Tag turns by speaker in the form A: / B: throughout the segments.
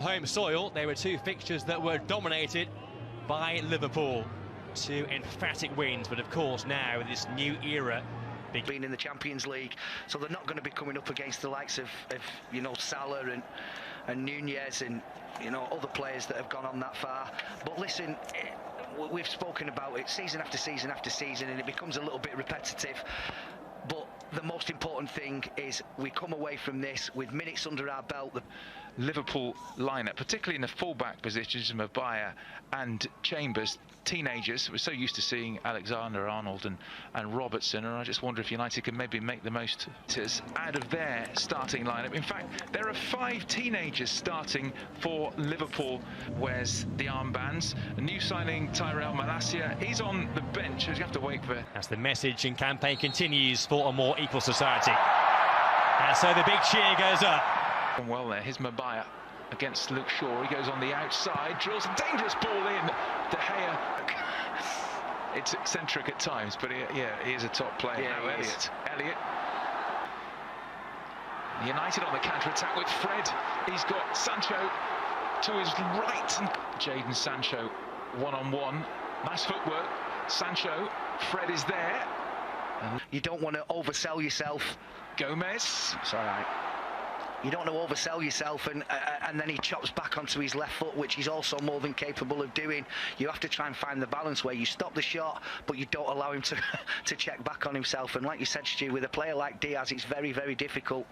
A: Home soil, there were two fixtures that were dominated by Liverpool. Two emphatic wins, but of course now this new era
B: being in the Champions League, so they're not going to be coming up against the likes of Salah and Nunez and other players that have gone on that far. But listen, we've spoken about it season after season after season, and it becomes a little bit repetitive. But the most important thing is we come away from this with minutes under our belt.
C: The Liverpool lineup, particularly in the fullback positions, Maguire and Chambers, teenagers. We're so used to seeing Alexander-Arnold and Robertson, and I just wonder if United can maybe make the most out of their starting lineup. In fact, there are 5 teenagers starting for Liverpool. Wears the armbands. A new signing, Tyrell Malacia, he's on the bench, as you have to wait for.
A: As the message and campaign continues for a more equal society. And so the big cheer goes up.
C: Well there, here's Maguire against Luke Shaw. He goes on the outside, drills a dangerous ball in. De Gea. It's eccentric at times, but he is a top player.
B: Yeah,
C: Elliott. United on the counter-attack with Fred. He's got Sancho to his right. Jadon Sancho one-on-one. Nice footwork. Sancho. Fred is there.
B: You don't want to oversell yourself.
C: Gomez.
B: It's all right. You don't want to oversell yourself, and then he chops back onto his left foot, which he's also more than capable of doing. You have to try and find the balance where you stop the shot, but you don't allow him to check back on himself. And like you said, Stu, with a player like Diaz, it's very, very difficult.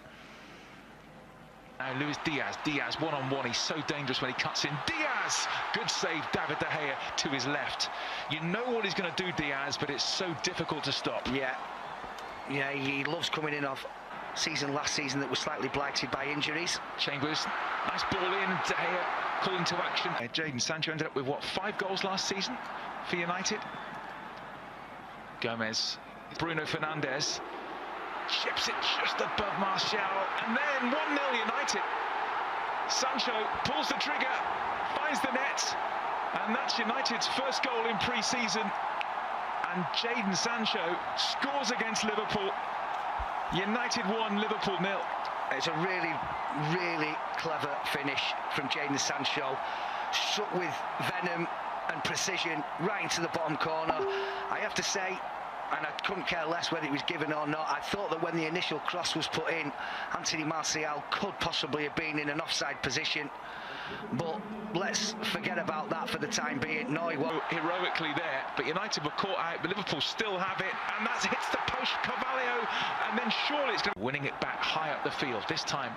C: Now Luis Diaz one-on-one, he's so dangerous when he cuts in. Diaz! Good save, David De Gea to his left. You know what he's going to do, Diaz, but it's so difficult to stop.
B: Yeah, he loves coming in off last season that was slightly blighted by injuries.
C: Chambers, nice ball in, De Gea calling to action. Jadon Sancho ended up with, 5 goals last season for United? Gomez, Bruno Fernandes, chips it just above Martial, and then 1-0 United. Sancho pulls the trigger, finds the net, and that's United's first goal in pre-season. And Jadon Sancho scores against Liverpool. United 1, Liverpool 0.
B: It's a really, really clever finish from Jadon Sancho. Struck with venom and precision right into the bottom corner. I have to say, and I couldn't care less whether it was given or not, I thought that when the initial cross was put in, Anthony Martial could possibly have been in an offside position. But let's forget about that for the time being. No, he won't.
C: Heroically there, but United were caught out, but Liverpool still have it, and that hits the post, Carvalho, and then surely it's winning it back high up the field. This time,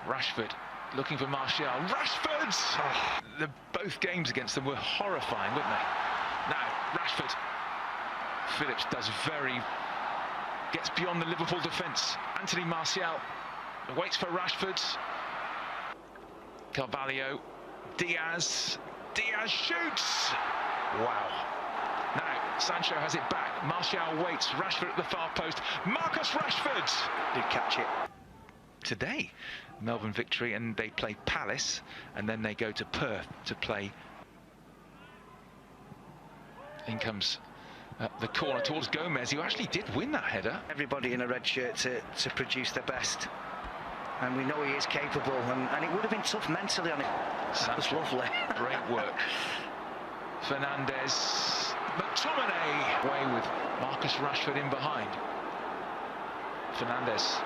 C: Rashford looking for Martial. Rashford! Oh, both games against them were horrifying, weren't they? Now, Rashford. Phillips gets beyond the Liverpool defence. Anthony Martial waits for Rashford. Carvalho, Diaz shoots! Wow. Now, Sancho has it back. Martial waits, Rashford at the far post. Marcus Rashford!
B: Did catch it.
C: Today, Melbourne victory, and they play Palace, and then they go to Perth to play. In comes the corner towards Gomez, who actually did win that header.
B: Everybody in a red shirt to produce their best. And we know he is capable, and it would have been tough mentally on it. That was lovely.
C: Great work. Fernandes, McTominay away with Marcus Rashford in behind. Fernandes,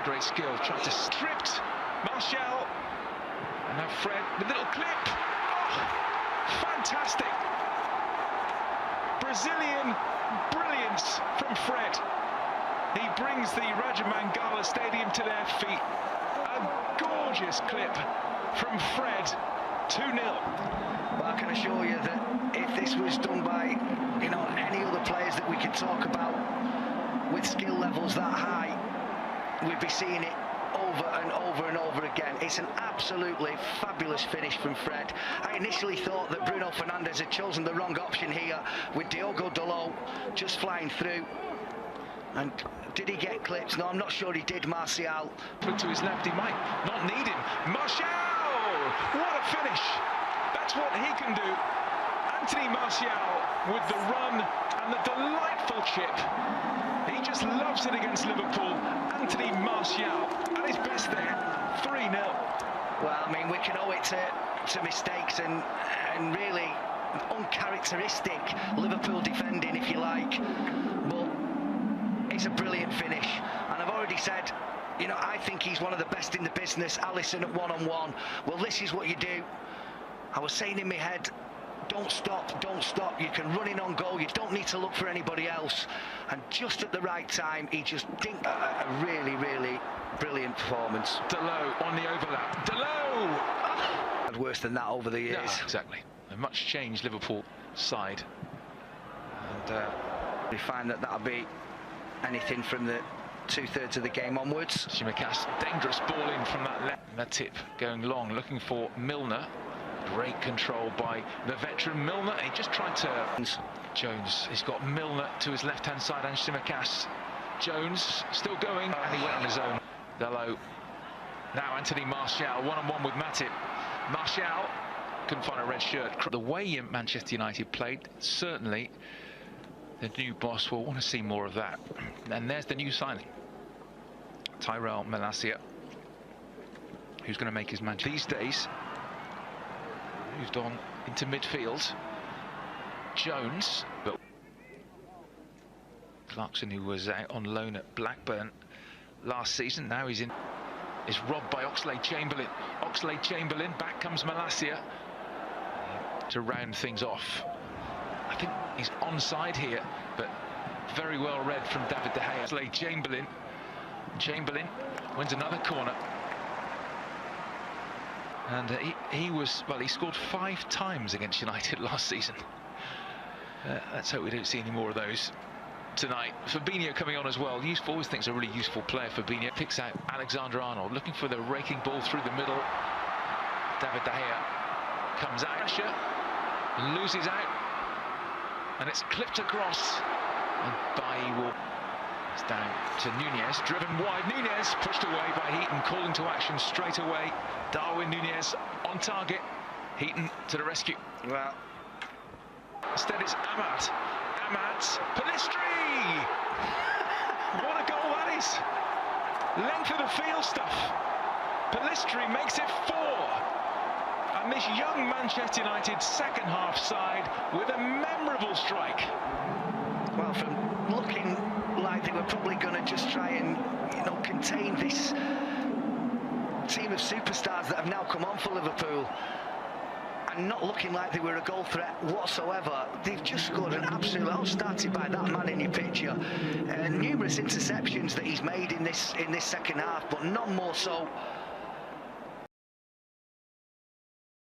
C: great skill, tried to stripped Martial, and now Fred, the little clip. Oh, fantastic. Brazilian brilliance from Fred. He brings the Raja Mangala Stadium to their feet. A gorgeous clip from Fred, 2-0.
B: Well, I can assure you that if this was done by, any other players that we could talk about with skill levels that high, we'd be seeing it over and over and over again. It's an absolutely fabulous finish from Fred. I initially thought that Bruno Fernandes had chosen the wrong option here with Diogo Dalot just flying through. And did he get clipped? No, I'm not sure he did, Martial.
C: Put to his left, he might not need him. Martial! What a finish! That's what he can do. Anthony Martial with the run and the delightful chip. He just loves it against Liverpool. Anthony Martial at his best there, 3-0.
B: Well, I mean, we can owe it to mistakes and really uncharacteristic Liverpool defending, if you like. But it's a brilliant finish. And I've already said, you know, I think he's one of the best in the business. Alisson at one-on-one. Well, this is what you do. I was saying in my head, don't stop, don't stop. You can run in on goal. You don't need to look for anybody else. And just at the right time, he just dinked a really, really brilliant performance.
C: Delot on the overlap. Delot!
B: Worse than that over the years.
C: Yeah, exactly. A much changed Liverpool side. And
B: we find that'll be anything from the 2/3 of the game onwards.
C: Tsimikas, dangerous ball in from that left. Matip going long, looking for Milner. Great control by the veteran Milner. He just tried to... Jones, he's got Milner to his left-hand side and Tsimikas. Jones still going, and he went on his own. Delot. Now Anthony Martial, one-on-one with Matip. Martial couldn't find a red shirt. The way Manchester United played, certainly the new boss will want to see more of that. And there's the new signing, Tyrell Malacia, who's going to make his match these days. Moved on into midfield. Jones, but Clarkson, who was out on loan at Blackburn last season, now he's in. Is robbed by Oxlade-Chamberlain. Oxlade-Chamberlain, back comes Malacia to round things off. I think he's onside here, but very well read from David De Gea. Oxlade-Chamberlain. Chamberlain wins another corner. And he was, well, he scored 5 times against United last season. Let's hope we don't see any more of those tonight. Fabinho coming on as well. Useful, always thinks a really useful player. Fabinho picks out Alexander-Arnold, looking for the raking ball through the middle. David De Gea comes out, pressure, loses out, and it's clipped across. And Bailly will... It's down to Nunez, driven wide. Nunez pushed away by Heaton, calling to action straight away. Darwin Nunez on target. Heaton to the rescue.
B: Well,
C: instead it's Amat. Pellistri! What a goal that is! Length of the field stuff. Pellistri makes it 4. And this young Manchester United second half side with a memorable strike.
B: Well, from looking like they were probably going to just try and, you know, contain this team of superstars that have now come on for Liverpool, and not looking like they were a goal threat whatsoever. They've just scored an absolute... all started by that man in your picture. Numerous interceptions that he's made in this second half, but none more so